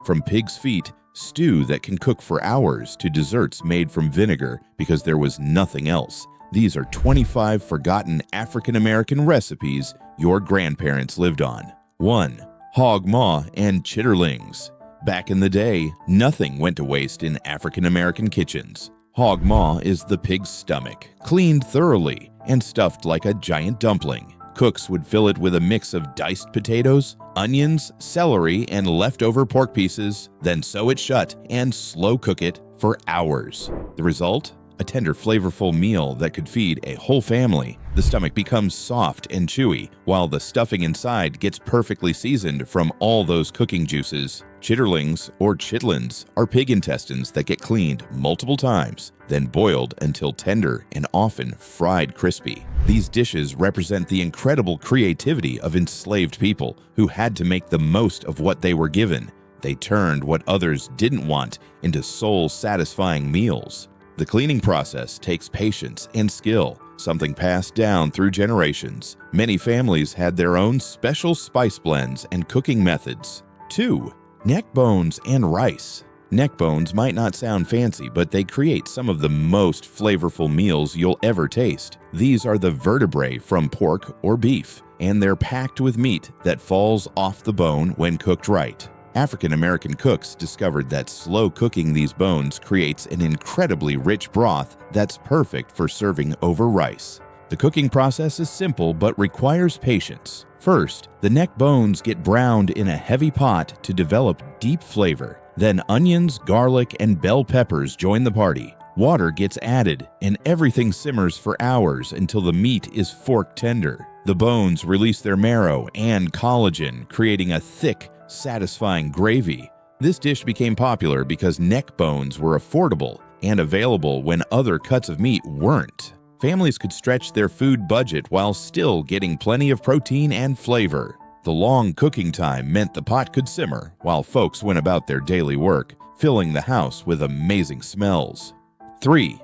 From pig's feet, stew that can cook for hours, to desserts made from vinegar because there was nothing else. These are 25 forgotten African American recipes your grandparents lived on. 1. Hog maw and chitterlings. Back in the day, nothing went to waste in African American kitchens. Hog maw is the pig's stomach, cleaned thoroughly and stuffed like a giant dumpling. Cooks would fill it with a mix of diced potatoes, onions, celery, and leftover pork pieces, then sew it shut and slow cook it for hours. The result? A tender, flavorful meal that could feed a whole family. The stomach becomes soft and chewy, while the stuffing inside gets perfectly seasoned from all those cooking juices. Chitterlings, or chitlins, are pig intestines that get cleaned multiple times, then boiled until tender and often fried crispy. These dishes represent the incredible creativity of enslaved people who had to make the most of what they were given. They turned what others didn't want into soul-satisfying meals. The cleaning process takes patience and skill, something passed down through generations. Many families had their own special spice blends and cooking methods. 2. Neck bones and rice. Neck bones might not sound fancy, but they create some of the most flavorful meals you'll ever taste. These are the vertebrae from pork or beef, and they're packed with meat that falls off the bone when cooked right. African American cooks discovered that slow cooking these bones creates an incredibly rich broth that's perfect for serving over rice. The cooking process is simple but requires patience. First, the neck bones get browned in a heavy pot to develop deep flavor. Then onions, garlic, and bell peppers join the party. Water gets added, and everything simmers for hours until the meat is fork tender. The bones release their marrow and collagen, creating a thick, satisfying gravy. This dish became popular because neck bones were affordable and available when other cuts of meat weren't. Families could stretch their food budget while still getting plenty of protein and flavor. The long cooking time meant the pot could simmer while folks went about their daily work, filling the house with amazing smells. 3.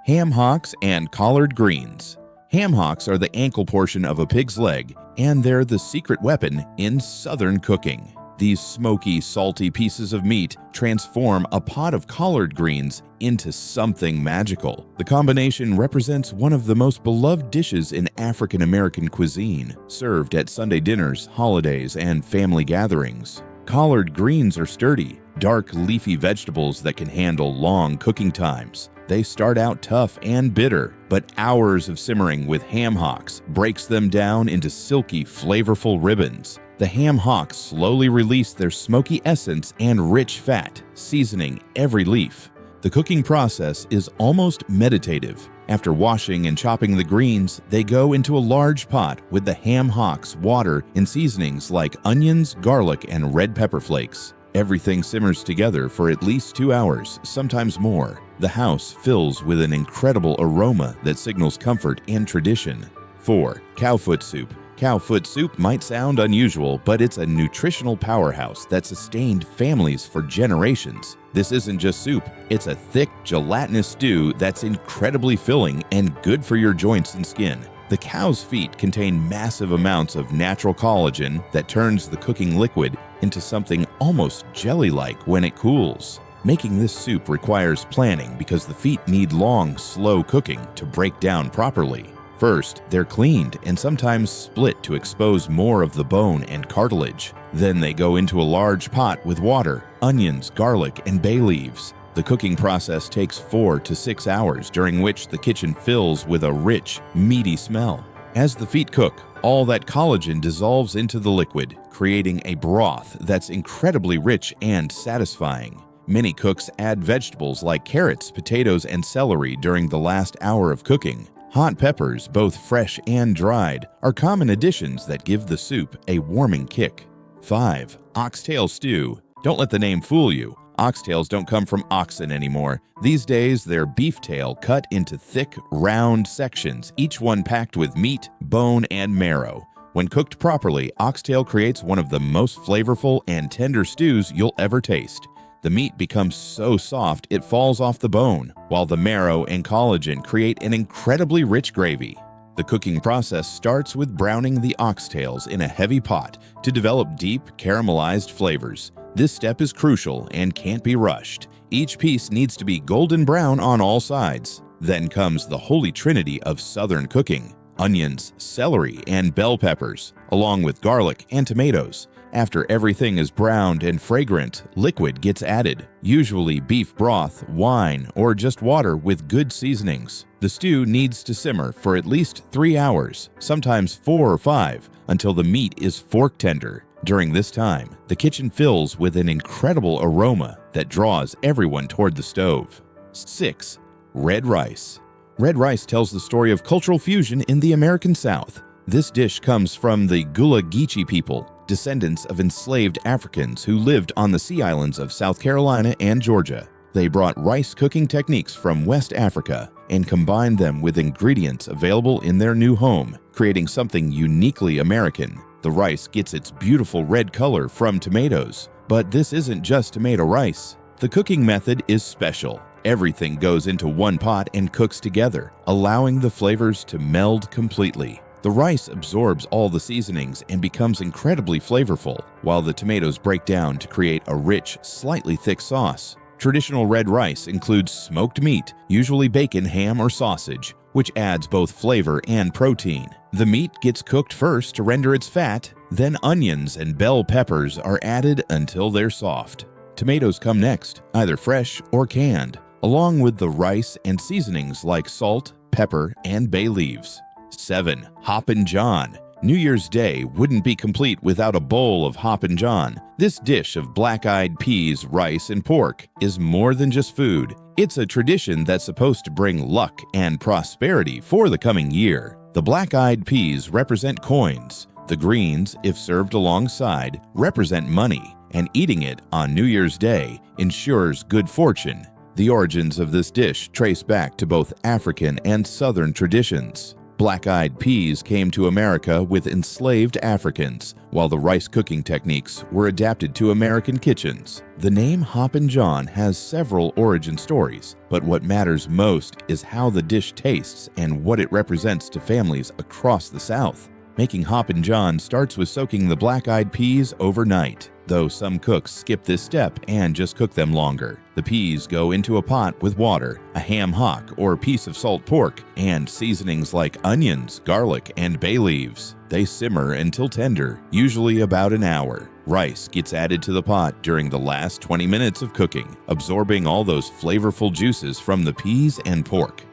Ham hocks and collard greens. Ham hocks are the ankle portion of a pig's leg, and they're the secret weapon in Southern cooking. These smoky, salty pieces of meat transform a pot of collard greens into something magical. The combination represents one of the most beloved dishes in African American cuisine, served at Sunday dinners, holidays, and family gatherings. Collard greens are sturdy, dark, leafy vegetables that can handle long cooking times. They start out tough and bitter, but hours of simmering with ham hocks breaks them down into silky, flavorful ribbons. The ham hocks slowly release their smoky essence and rich fat, seasoning every leaf. The cooking process is almost meditative. After washing and chopping the greens, they go into a large pot with the ham hocks, water, and seasonings like onions, garlic, and red pepper flakes. Everything simmers together for at least 2 hours, sometimes more. The house fills with an incredible aroma that signals comfort and tradition. 4. Cowfoot soup. Cowfoot soup might sound unusual, but it's a nutritional powerhouse that sustained families for generations. This isn't just soup, it's a thick, gelatinous stew that's incredibly filling and good for your joints and skin. The cow's feet contain massive amounts of natural collagen that turns the cooking liquid into something almost jelly-like when it cools. Making this soup requires planning because the feet need long, slow cooking to break down properly. First, they're cleaned and sometimes split to expose more of the bone and cartilage. Then they go into a large pot with water, onions, garlic, and bay leaves. The cooking process takes 4 to 6 hours, during which the kitchen fills with a rich, meaty smell. As the feet cook, all that collagen dissolves into the liquid, creating a broth that's incredibly rich and satisfying. Many cooks add vegetables like carrots, potatoes, and celery during the last hour of cooking. Hot peppers, both fresh and dried, are common additions that give the soup a warming kick. 5. Oxtail stew. Don't let the name fool you. Oxtails don't come from oxen anymore. These days, they're beef tail cut into thick, round sections, each one packed with meat, bone, and marrow. When cooked properly, oxtail creates one of the most flavorful and tender stews you'll ever taste. The meat becomes so soft it falls off the bone, while the marrow and collagen create an incredibly rich gravy. The cooking process starts with browning the oxtails in a heavy pot to develop deep, caramelized flavors. This step is crucial and can't be rushed. Each piece needs to be golden brown on all sides. Then comes the holy trinity of Southern cooking: onions, celery, and bell peppers, along with garlic and tomatoes. After everything is browned and fragrant, liquid gets added, usually beef broth, wine, or just water with good seasonings. The stew needs to simmer for at least 3 hours, sometimes 4 or 5, until the meat is fork tender. During this time, the kitchen fills with an incredible aroma that draws everyone toward the stove. 6. Red rice. Red rice tells the story of cultural fusion in the American South. This dish comes from the Gullah Geechee people, descendants of enslaved Africans who lived on the sea islands of South Carolina and Georgia. They brought rice cooking techniques from West Africa and combined them with ingredients available in their new home, creating something uniquely American. The rice gets its beautiful red color from tomatoes, but this isn't just tomato rice. The cooking method is special. Everything goes into one pot and cooks together, allowing the flavors to meld completely. The rice absorbs all the seasonings and becomes incredibly flavorful, while the tomatoes break down to create a rich, slightly thick sauce. Traditional red rice includes smoked meat, usually bacon, ham, or sausage, which adds both flavor and protein. The meat gets cooked first to render its fat, then onions and bell peppers are added until they're soft. Tomatoes come next, either fresh or canned, along with the rice and seasonings like salt, pepper, and bay leaves. 7. Hoppin' John. New Year's Day wouldn't be complete without a bowl of Hoppin' John. This dish of black-eyed peas, rice, and pork is more than just food. It's a tradition that's supposed to bring luck and prosperity for the coming year. The black-eyed peas represent coins. The greens, if served alongside, represent money, and eating it on New Year's Day ensures good fortune. The origins of this dish trace back to both African and Southern traditions. Black-eyed peas came to America with enslaved Africans, while the rice cooking techniques were adapted to American kitchens. The name Hoppin' John has several origin stories, but what matters most is how the dish tastes and what it represents to families across the South. Making Hoppin' John starts with soaking the black-eyed peas overnight, though some cooks skip this step and just cook them longer. The peas go into a pot with water, a ham hock or piece of salt pork, and seasonings like onions, garlic, and bay leaves. They simmer until tender, usually about an hour. Rice gets added to the pot during the last 20 minutes of cooking, absorbing all those flavorful juices from the peas and pork.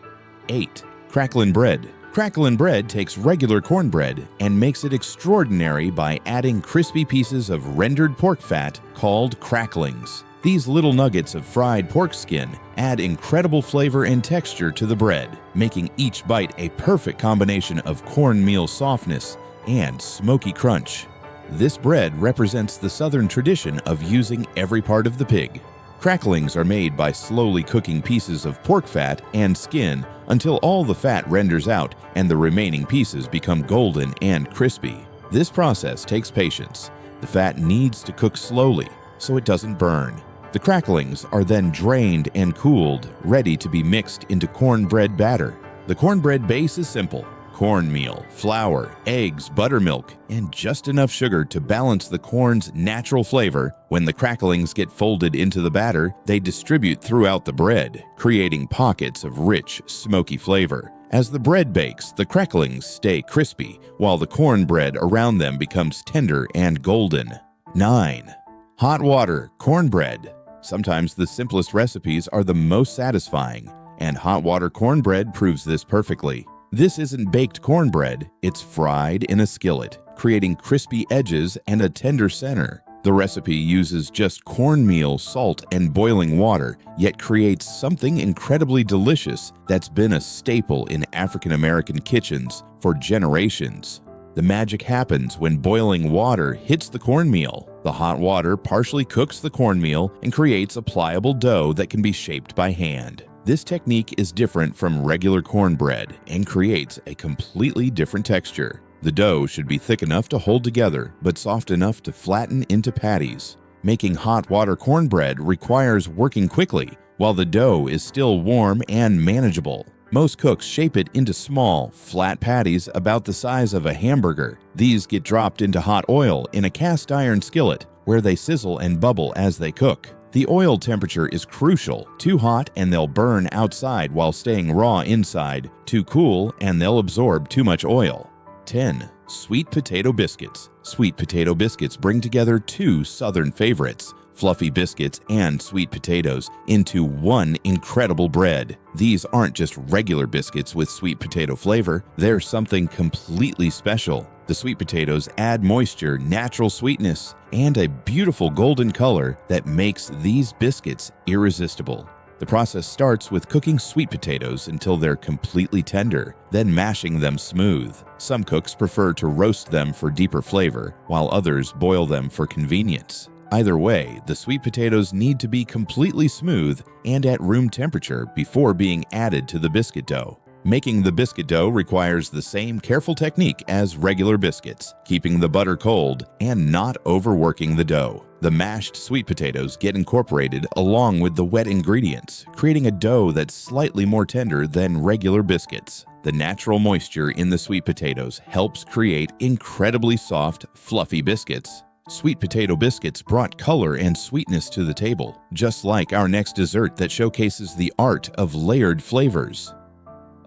8. Cracklin' bread. Cracklin' bread takes regular cornbread and makes it extraordinary by adding crispy pieces of rendered pork fat called cracklings. These little nuggets of fried pork skin add incredible flavor and texture to the bread, making each bite a perfect combination of cornmeal softness and smoky crunch. This bread represents the Southern tradition of using every part of the pig. Cracklings are made by slowly cooking pieces of pork fat and skin until all the fat renders out and the remaining pieces become golden and crispy. This process takes patience. The fat needs to cook slowly so it doesn't burn. The cracklings are then drained and cooled, ready to be mixed into cornbread batter. The cornbread base is simple: cornmeal, flour, eggs, buttermilk, and just enough sugar to balance the corn's natural flavor. When the cracklings get folded into the batter, they distribute throughout the bread, creating pockets of rich, smoky flavor. As the bread bakes, the cracklings stay crispy, while the cornbread around them becomes tender and golden. 9. Hot water cornbread. Sometimes the simplest recipes are the most satisfying, and hot water cornbread proves this perfectly. This isn't baked cornbread, it's fried in a skillet, creating crispy edges and a tender center. The recipe uses just cornmeal, salt, and boiling water, yet creates something incredibly delicious that's been a staple in African American kitchens for generations. The magic happens when boiling water hits the cornmeal. The hot water partially cooks the cornmeal and creates a pliable dough that can be shaped by hand. This technique is different from regular cornbread and creates a completely different texture. The dough should be thick enough to hold together, but soft enough to flatten into patties. Making hot water cornbread requires working quickly, while the dough is still warm and manageable. Most cooks shape it into small, flat patties about the size of a hamburger. These get dropped into hot oil in a cast iron skillet, where they sizzle and bubble as they cook. The oil temperature is crucial. Too hot and they'll burn outside while staying raw inside. Too cool and they'll absorb too much oil. 10. Sweet potato biscuits. Sweet potato biscuits bring together two Southern favorites, fluffy biscuits and sweet potatoes, into one incredible bread. These aren't just regular biscuits with sweet potato flavor, they're something completely special. The sweet potatoes add moisture, natural sweetness, and a beautiful golden color that makes these biscuits irresistible. The process starts with cooking sweet potatoes until they're completely tender, then mashing them smooth. Some cooks prefer to roast them for deeper flavor, while others boil them for convenience. Either way, the sweet potatoes need to be completely smooth and at room temperature before being added to the biscuit dough. Making the biscuit dough requires the same careful technique as regular biscuits, keeping the butter cold and not overworking the dough. The mashed sweet potatoes get incorporated along with the wet ingredients, creating a dough that's slightly more tender than regular biscuits. The natural moisture in the sweet potatoes helps create incredibly soft, fluffy biscuits. Sweet potato biscuits brought color and sweetness to the table, just like our next dessert that showcases the art of layered flavors.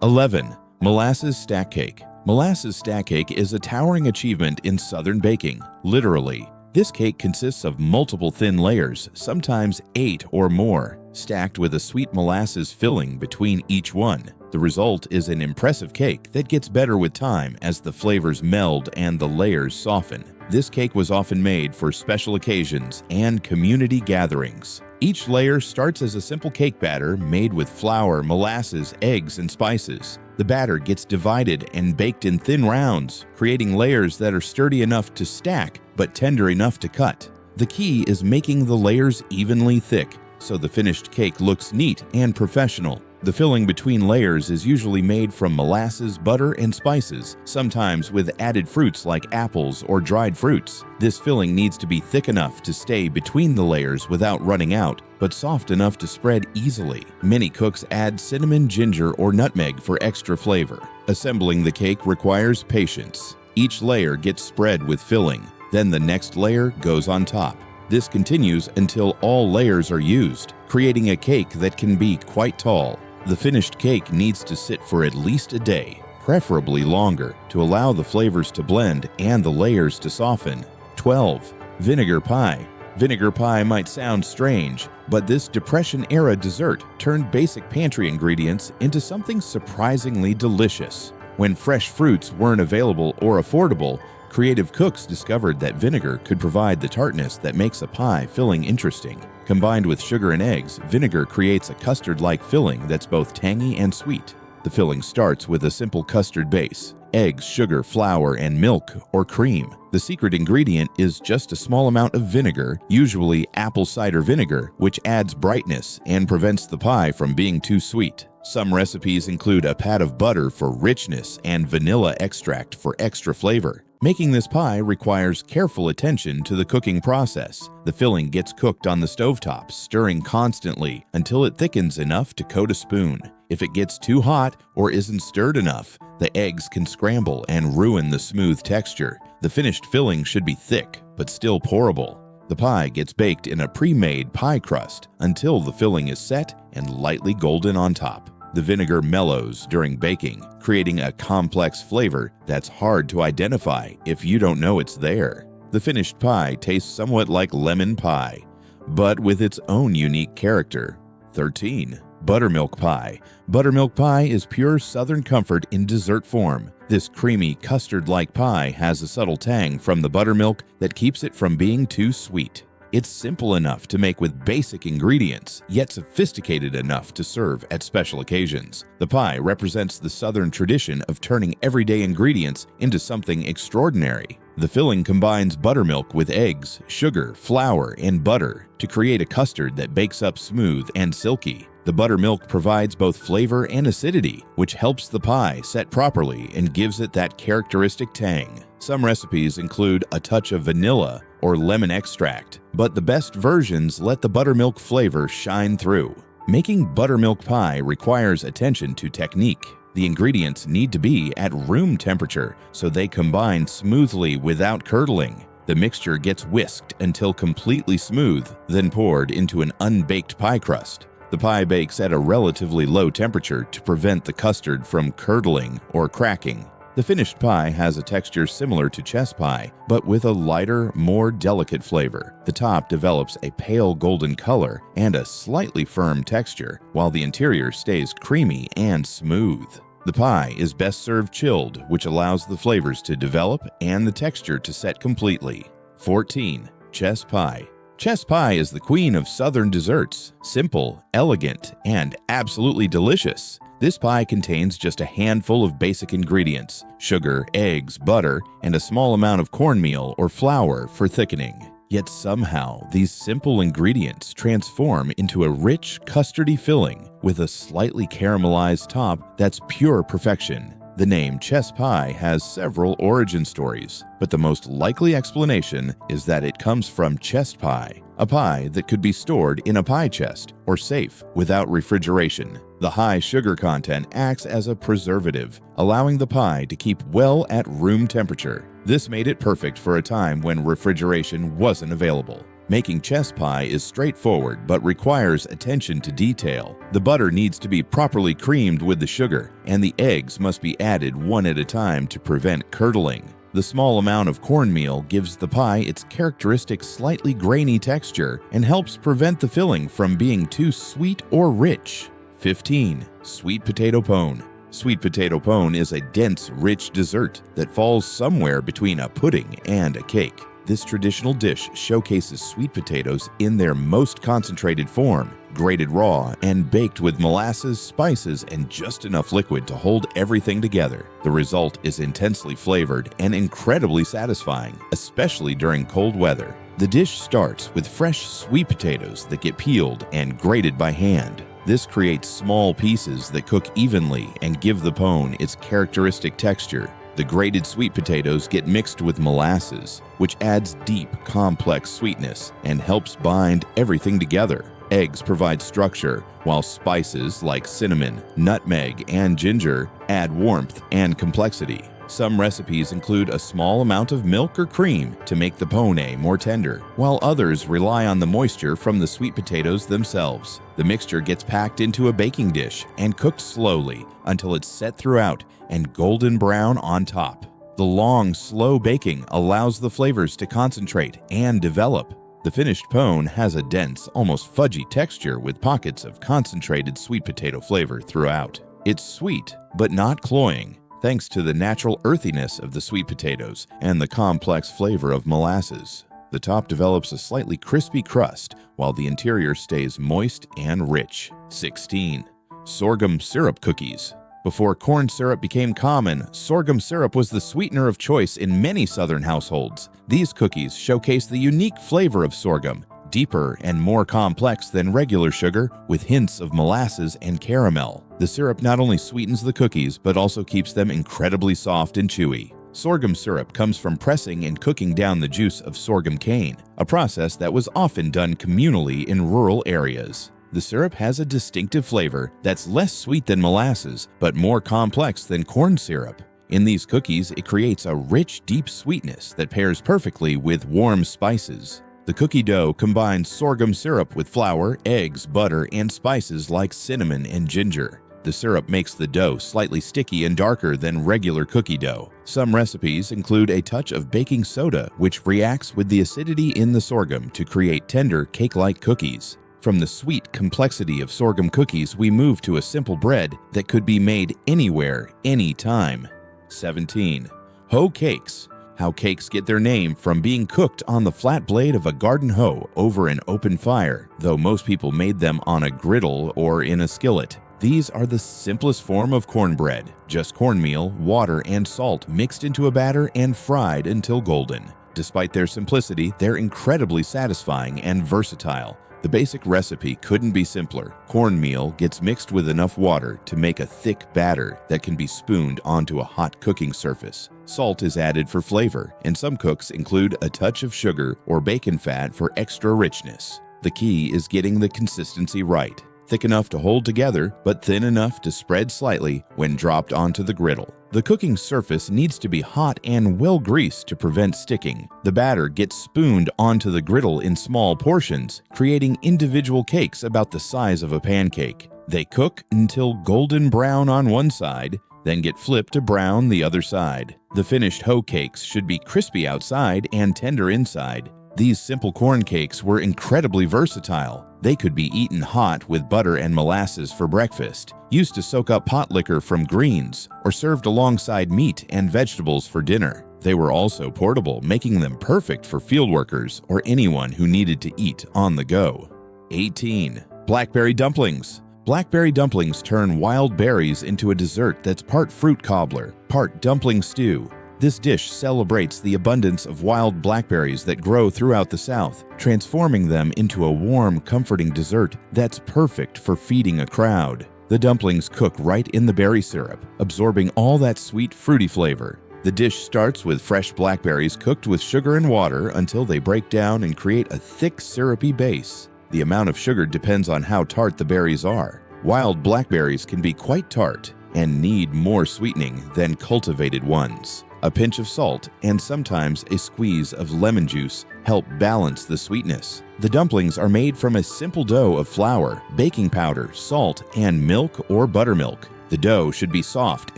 11. Molasses stack cake. Molasses stack cake is a towering achievement in Southern baking, literally. This cake consists of multiple thin layers, sometimes 8 or more, stacked with a sweet molasses filling between each one. The result is an impressive cake that gets better with time as the flavors meld and the layers soften. This cake was often made for special occasions and community gatherings. Each layer starts as a simple cake batter made with flour, molasses, eggs, and spices. The batter gets divided and baked in thin rounds, creating layers that are sturdy enough to stack but tender enough to cut. The key is making the layers evenly thick so the finished cake looks neat and professional. The filling between layers is usually made from molasses, butter, and spices, sometimes with added fruits like apples or dried fruits. This filling needs to be thick enough to stay between the layers without running out, but soft enough to spread easily. Many cooks add cinnamon, ginger, or nutmeg for extra flavor. Assembling the cake requires patience. Each layer gets spread with filling, then the next layer goes on top. This continues until all layers are used, creating a cake that can be quite tall. The finished cake needs to sit for at least a day, preferably longer, to allow the flavors to blend and the layers to soften. 12. Vinegar pie. Vinegar pie might sound strange, but this Depression-era dessert turned basic pantry ingredients into something surprisingly delicious. When fresh fruits weren't available or affordable, creative cooks discovered that vinegar could provide the tartness that makes a pie filling interesting. Combined with sugar and eggs, vinegar creates a custard-like filling that's both tangy and sweet. The filling starts with a simple custard base: eggs, sugar, flour, and milk or cream. The secret ingredient is just a small amount of vinegar, usually apple cider vinegar, which adds brightness and prevents the pie from being too sweet. Some recipes include a pat of butter for richness and vanilla extract for extra flavor. Making this pie requires careful attention to the cooking process. The filling gets cooked on the stovetop, stirring constantly until it thickens enough to coat a spoon. If it gets too hot or isn't stirred enough, the eggs can scramble and ruin the smooth texture. The finished filling should be thick, but still pourable. The pie gets baked in a pre-made pie crust until the filling is set and lightly golden on top. The vinegar mellows during baking, creating a complex flavor that's hard to identify if you don't know it's there. The finished pie tastes somewhat like lemon pie, but with its own unique character. 13. Buttermilk pie. Buttermilk pie is pure Southern comfort in dessert form. This creamy, custard-like pie has a subtle tang from the buttermilk that keeps it from being too sweet. It's simple enough to make with basic ingredients, yet sophisticated enough to serve at special occasions. The pie represents the Southern tradition of turning everyday ingredients into something extraordinary. The filling combines buttermilk with eggs, sugar, flour, and butter to create a custard that bakes up smooth and silky. The buttermilk provides both flavor and acidity, which helps the pie set properly and gives it that characteristic tang. Some recipes include a touch of vanilla or lemon extract, but the best versions let the buttermilk flavor shine through. Making buttermilk pie requires attention to technique. The ingredients need to be at room temperature so they combine smoothly without curdling. The mixture gets whisked until completely smooth, then poured into an unbaked pie crust. The pie bakes at a relatively low temperature to prevent the custard from curdling or cracking. The finished pie has a texture similar to chess pie, but with a lighter, more delicate flavor. The top develops a pale golden color and a slightly firm texture, while the interior stays creamy and smooth. The pie is best served chilled, which allows the flavors to develop and the texture to set completely. 14. Chess pie. Chess pie is the queen of southern desserts. Simple, elegant, and absolutely delicious. This pie contains just a handful of basic ingredients: sugar, eggs, butter, and a small amount of cornmeal or flour for thickening. Yet somehow, these simple ingredients transform into a rich, custardy filling with a slightly caramelized top that's pure perfection. The name chess pie has several origin stories, but the most likely explanation is that it comes from chest pie, a pie that could be stored in a pie chest or safe without refrigeration. The high sugar content acts as a preservative, allowing the pie to keep well at room temperature. This made it perfect for a time when refrigeration wasn't available. Making chess pie is straightforward but requires attention to detail. The butter needs to be properly creamed with the sugar, and the eggs must be added one at a time to prevent curdling. The small amount of cornmeal gives the pie its characteristic slightly grainy texture and helps prevent the filling from being too sweet or rich. 15. Sweet potato pone. Sweet potato pone is a dense, rich dessert that falls somewhere between a pudding and a cake. This traditional dish showcases sweet potatoes in their most concentrated form, grated raw and baked with molasses, spices, and just enough liquid to hold everything together. The result is intensely flavored and incredibly satisfying, especially during cold weather. The dish starts with fresh sweet potatoes that get peeled and grated by hand. This creates small pieces that cook evenly and give the pone its characteristic texture. The grated sweet potatoes get mixed with molasses, which adds deep, complex sweetness and helps bind everything together. Eggs provide structure, while spices like cinnamon, nutmeg, and ginger add warmth and complexity. Some recipes include a small amount of milk or cream to make the pone more tender, while others rely on the moisture from the sweet potatoes themselves. The mixture gets packed into a baking dish and cooked slowly until it's set throughout and golden brown on top. The long, slow baking allows the flavors to concentrate and develop. The finished pone has a dense, almost fudgy texture with pockets of concentrated sweet potato flavor throughout. It's sweet, but not cloying, thanks to the natural earthiness of the sweet potatoes and the complex flavor of molasses. The top develops a slightly crispy crust, while the interior stays moist and rich. 16. Sorghum syrup cookies. Before corn syrup became common, sorghum syrup was the sweetener of choice in many Southern households. These cookies showcase the unique flavor of sorghum, deeper and more complex than regular sugar, with hints of molasses and caramel. The syrup not only sweetens the cookies, but also keeps them incredibly soft and chewy. Sorghum syrup comes from pressing and cooking down the juice of sorghum cane, a process that was often done communally in rural areas. The syrup has a distinctive flavor that's less sweet than molasses, but more complex than corn syrup. In these cookies, it creates a rich, deep sweetness that pairs perfectly with warm spices. The cookie dough combines sorghum syrup with flour, eggs, butter, and spices like cinnamon and ginger. The syrup makes the dough slightly sticky and darker than regular cookie dough. Some recipes include a touch of baking soda, which reacts with the acidity in the sorghum to create tender, cake-like cookies. From the sweet complexity of sorghum cookies, we move to a simple bread that could be made anywhere, anytime. 17. Hoe cakes. How cakes get their name from being cooked on the flat blade of a garden hoe over an open fire, though most people made them on a griddle or in a skillet. These are the simplest form of cornbread, just cornmeal, water, and salt mixed into a batter and fried until golden. Despite their simplicity, they're incredibly satisfying and versatile. The basic recipe couldn't be simpler. Cornmeal gets mixed with enough water to make a thick batter that can be spooned onto a hot cooking surface. Salt is added for flavor, and some cooks include a touch of sugar or bacon fat for extra richness. The key is getting the consistency right. thick enough to hold together, but thin enough to spread slightly when dropped onto the griddle. The cooking surface needs to be hot and well greased to prevent sticking. The batter gets spooned onto the griddle in small portions, creating individual cakes about the size of a pancake. They cook until golden brown on one side, then get flipped to brown the other side. The finished hoe cakes should be crispy outside and tender inside. These simple corn cakes were incredibly versatile. They could be eaten hot with butter and molasses for breakfast, used to soak up pot liquor from greens, or served alongside meat and vegetables for dinner. They were also portable, making them perfect for field workers or anyone who needed to eat on the go. 18. Blackberry dumplings. Blackberry dumplings turn wild berries into a dessert that's part fruit cobbler, part dumpling stew. This dish celebrates the abundance of wild blackberries that grow throughout the South, transforming them into a warm, comforting dessert that's perfect for feeding a crowd. The dumplings cook right in the berry syrup, absorbing all that sweet, fruity flavor. The dish starts with fresh blackberries cooked with sugar and water until they break down and create a thick, syrupy base. The amount of sugar depends on how tart the berries are. Wild blackberries can be quite tart and need more sweetening than cultivated ones. A pinch of salt and sometimes a squeeze of lemon juice help balance the sweetness. The dumplings are made from a simple dough of flour, baking powder, salt, and milk or buttermilk. The dough should be soft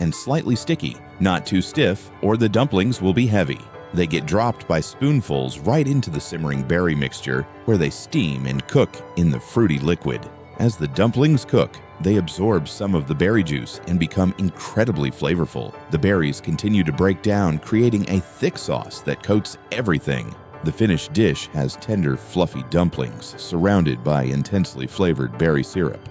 and slightly sticky, not too stiff, or the dumplings will be heavy. They get dropped by spoonfuls right into the simmering berry mixture, where they steam and cook in the fruity liquid. As the dumplings cook, they absorb some of the berry juice and become incredibly flavorful. The berries continue to break down, creating a thick sauce that coats everything. The finished dish has tender, fluffy dumplings surrounded by intensely flavored berry syrup.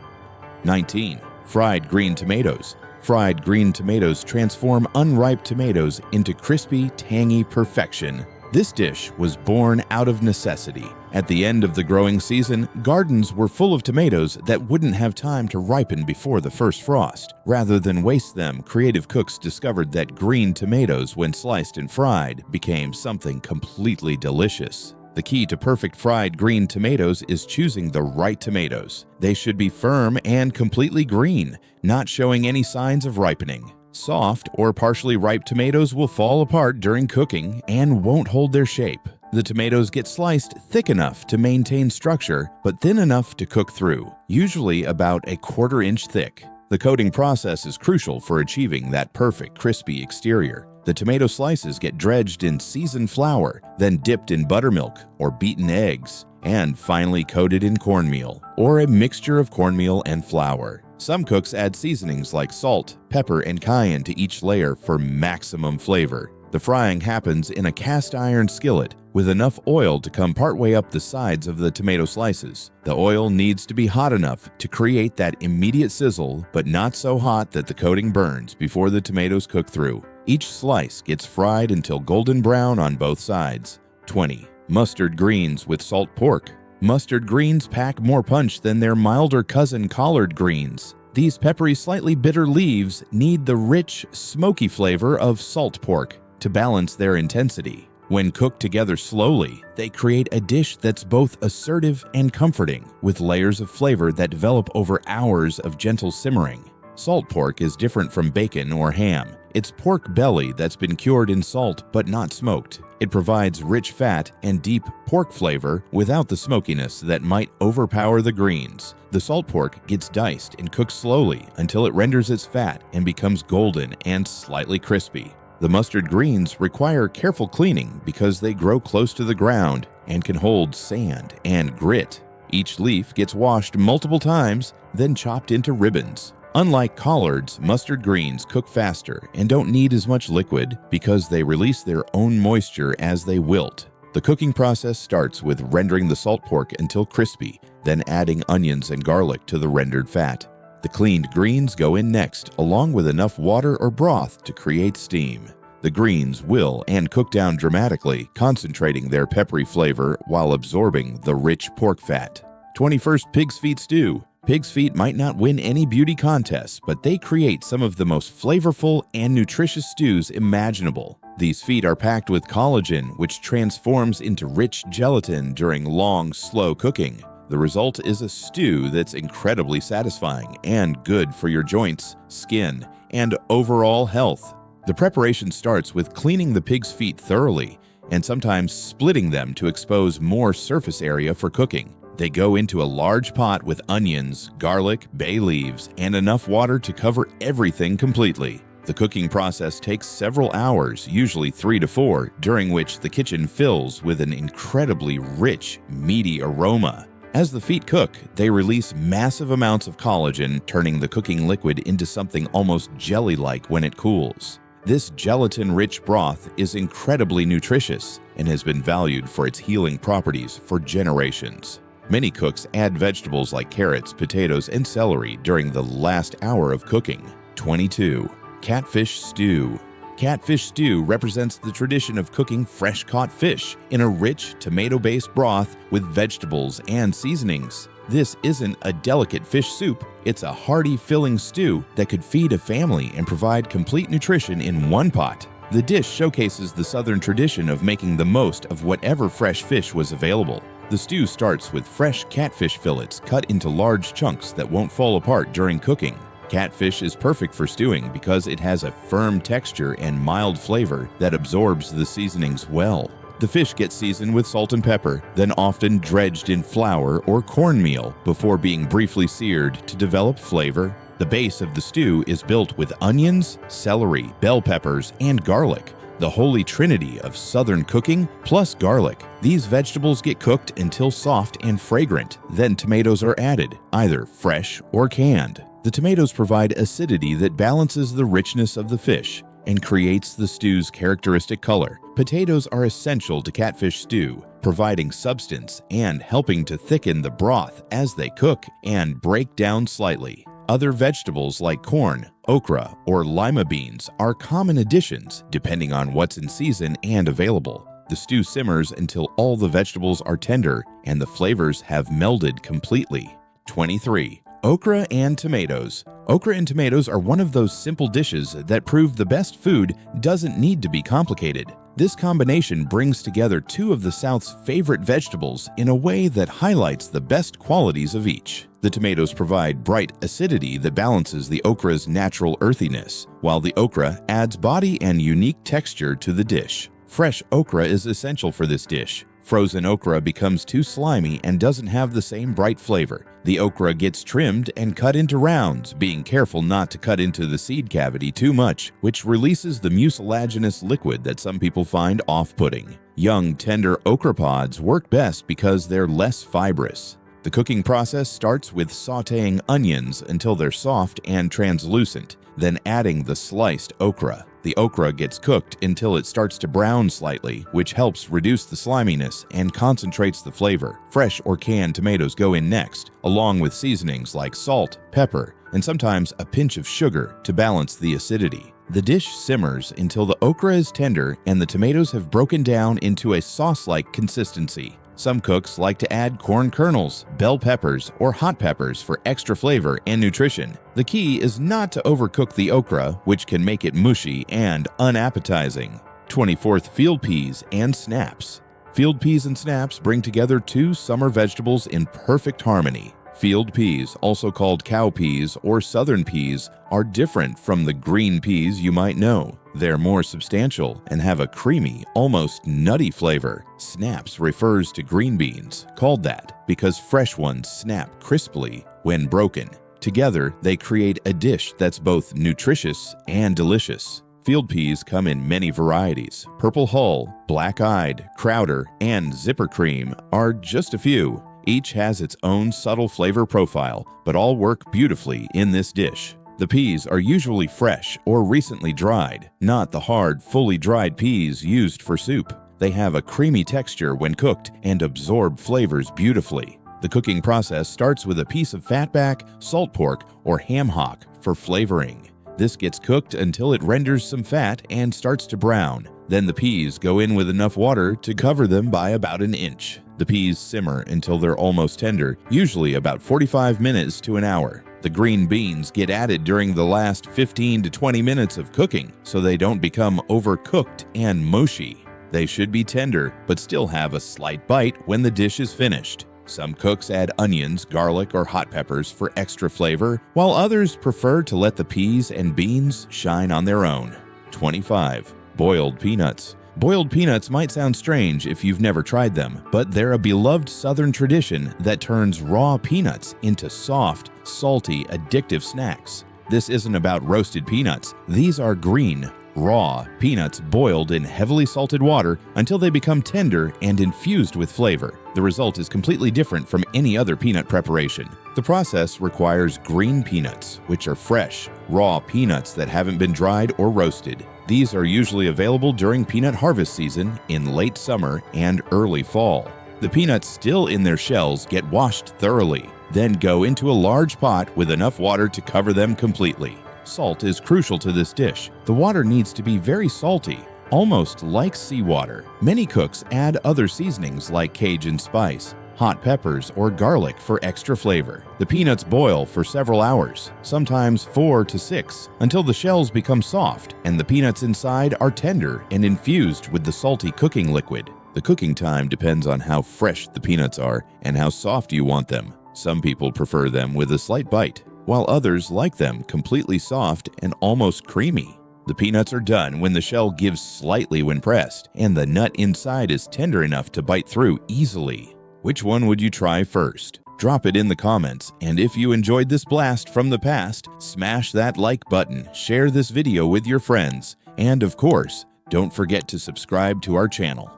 19. Fried green tomatoes. Fried green tomatoes transform unripe tomatoes into crispy, tangy perfection. This dish was born out of necessity. At the end of the growing season, gardens were full of tomatoes that wouldn't have time to ripen before the first frost. Rather than waste them, creative cooks discovered that green tomatoes, when sliced and fried, became something completely delicious. The key to perfect fried green tomatoes is choosing the right tomatoes. They should be firm and completely green, not showing any signs of ripening. Soft or partially ripe tomatoes will fall apart during cooking and won't hold their shape. The tomatoes get sliced thick enough to maintain structure, but thin enough to cook through, usually about a 1/4 inch thick. The coating process is crucial for achieving that perfect crispy exterior. The tomato slices get dredged in seasoned flour, then dipped in buttermilk or beaten eggs, and finally coated in cornmeal, or a mixture of cornmeal and flour. Some cooks add seasonings like salt, pepper, and cayenne to each layer for maximum flavor. The frying happens in a cast iron skillet with enough oil to come partway up the sides of the tomato slices. The oil needs to be hot enough to create that immediate sizzle, but not so hot that the coating burns before the tomatoes cook through. Each slice gets fried until golden brown on both sides. 20. Mustard greens with salt pork. Mustard greens pack more punch than their milder cousin collard greens. These peppery, slightly bitter leaves need the rich, smoky flavor of salt pork to balance their intensity. When cooked together slowly, they create a dish that's both assertive and comforting, with layers of flavor that develop over hours of gentle simmering. Salt pork is different from bacon or ham. It's pork belly that's been cured in salt but not smoked. It provides rich fat and deep pork flavor without the smokiness that might overpower the greens. The salt pork gets diced and cooked slowly until it renders its fat and becomes golden and slightly crispy. The mustard greens require careful cleaning because they grow close to the ground and can hold sand and grit. Each leaf gets washed multiple times, then chopped into ribbons. Unlike collards, mustard greens cook faster and don't need as much liquid because they release their own moisture as they wilt. The cooking process starts with rendering the salt pork until crispy, then adding onions and garlic to the rendered fat. The cleaned greens go in next, along with enough water or broth to create steam. The greens will and cook down dramatically, concentrating their peppery flavor while absorbing the rich pork fat. 21st Pig's Feet Stew. Pig's feet might not win any beauty contests, but they create some of the most flavorful and nutritious stews imaginable. These feet are packed with collagen, which transforms into rich gelatin during long, slow cooking. The result is a stew that's incredibly satisfying and good for your joints, skin, and overall health. The preparation starts with cleaning the pig's feet thoroughly and sometimes splitting them to expose more surface area for cooking. They go into a large pot with onions, garlic, bay leaves, and enough water to cover everything completely. The cooking process takes several hours, usually 3 to 4, during which the kitchen fills with an incredibly rich, meaty aroma. As the feet cook, they release massive amounts of collagen, turning the cooking liquid into something almost jelly-like when it cools. This gelatin-rich broth is incredibly nutritious and has been valued for its healing properties for generations. Many cooks add vegetables like carrots, potatoes, and celery during the last hour of cooking. 22. Catfish stew. Catfish stew represents the tradition of cooking fresh-caught fish in a rich, tomato-based broth with vegetables and seasonings. This isn't a delicate fish soup, it's a hearty, filling stew that could feed a family and provide complete nutrition in one pot. The dish showcases the Southern tradition of making the most of whatever fresh fish was available. The stew starts with fresh catfish fillets cut into large chunks that won't fall apart during cooking. Catfish is perfect for stewing because it has a firm texture and mild flavor that absorbs the seasonings well. The fish gets seasoned with salt and pepper, then often dredged in flour or cornmeal before being briefly seared to develop flavor. The base of the stew is built with onions, celery, bell peppers, and garlic, the holy trinity of Southern cooking plus garlic. These vegetables get cooked until soft and fragrant. Then tomatoes are added, either fresh or canned. The tomatoes provide acidity that balances the richness of the fish and creates the stew's characteristic color. Potatoes are essential to catfish stew, providing substance and helping to thicken the broth as they cook and break down slightly. Other vegetables like corn, okra, or lima beans are common additions depending on what's in season and available. The stew simmers until all the vegetables are tender and the flavors have melded completely. 23. Okra and tomatoes. Okra and tomatoes are one of those simple dishes that prove the best food doesn't need to be complicated. This combination brings together two of the South's favorite vegetables in a way that highlights the best qualities of each. The tomatoes provide bright acidity that balances the okra's natural earthiness, while the okra adds body and unique texture to the dish. Fresh okra is essential for this dish. Frozen okra becomes too slimy and doesn't have the same bright flavor. The okra gets trimmed and cut into rounds, being careful not to cut into the seed cavity too much, which releases the mucilaginous liquid that some people find off-putting. Young, tender okra pods work best because they're less fibrous. The cooking process starts with sautéing onions until they're soft and translucent, then adding the sliced okra. The okra gets cooked until it starts to brown slightly, which helps reduce the sliminess and concentrates the flavor. Fresh or canned tomatoes go in next, along with seasonings like salt, pepper, and sometimes a pinch of sugar to balance the acidity. The dish simmers until the okra is tender and the tomatoes have broken down into a sauce-like consistency. Some cooks like to add corn kernels, bell peppers, or hot peppers for extra flavor and nutrition. The key is not to overcook the okra, which can make it mushy and unappetizing. 24th, field peas and snaps. Field peas and snaps bring together two summer vegetables in perfect harmony. Field peas, also called cow peas or southern peas, are different from the green peas you might know. They're more substantial and have a creamy, almost nutty flavor. Snaps refers to green beans, called that because fresh ones snap crisply when broken. Together, they create a dish that's both nutritious and delicious. Field peas come in many varieties. Purple Hull, Black-Eyed, Crowder, and Zipper Cream are just a few. Each has its own subtle flavor profile, but all work beautifully in this dish. The peas are usually fresh or recently dried, not the hard, fully dried peas used for soup. They have a creamy texture when cooked and absorb flavors beautifully. The cooking process starts with a piece of fatback, salt pork, or ham hock for flavoring. This gets cooked until it renders some fat and starts to brown. Then the peas go in with enough water to cover them by about an inch. The peas simmer until they're almost tender, usually about 45 minutes to an hour. The green beans get added during the last 15 to 20 minutes of cooking so they don't become overcooked and mushy. They should be tender, but still have a slight bite when the dish is finished. Some cooks add onions, garlic, or hot peppers for extra flavor, while others prefer to let the peas and beans shine on their own. 25. Boiled peanuts. Boiled peanuts might sound strange if you've never tried them, but they're a beloved Southern tradition that turns raw peanuts into soft, salty, addictive snacks. This isn't about roasted peanuts. These are green, raw peanuts boiled in heavily salted water until they become tender and infused with flavor. The result is completely different from any other peanut preparation. The process requires green peanuts, which are fresh, raw peanuts that haven't been dried or roasted. These are usually available during peanut harvest season in late summer and early fall. The peanuts still in their shells get washed thoroughly, then go into a large pot with enough water to cover them completely. Salt is crucial to this dish. The water needs to be very salty, almost like seawater. Many cooks add other seasonings like Cajun spice, hot peppers, or garlic for extra flavor. The peanuts boil for several hours, sometimes 4 to 6, until the shells become soft and the peanuts inside are tender and infused with the salty cooking liquid. The cooking time depends on how fresh the peanuts are and how soft you want them. Some people prefer them with a slight bite, while others like them completely soft and almost creamy. The peanuts are done when the shell gives slightly when pressed, and the nut inside is tender enough to bite through easily. Which one would you try first? Drop it in the comments, and if you enjoyed this blast from the past, smash that like button, share this video with your friends, and of course, don't forget to subscribe to our channel.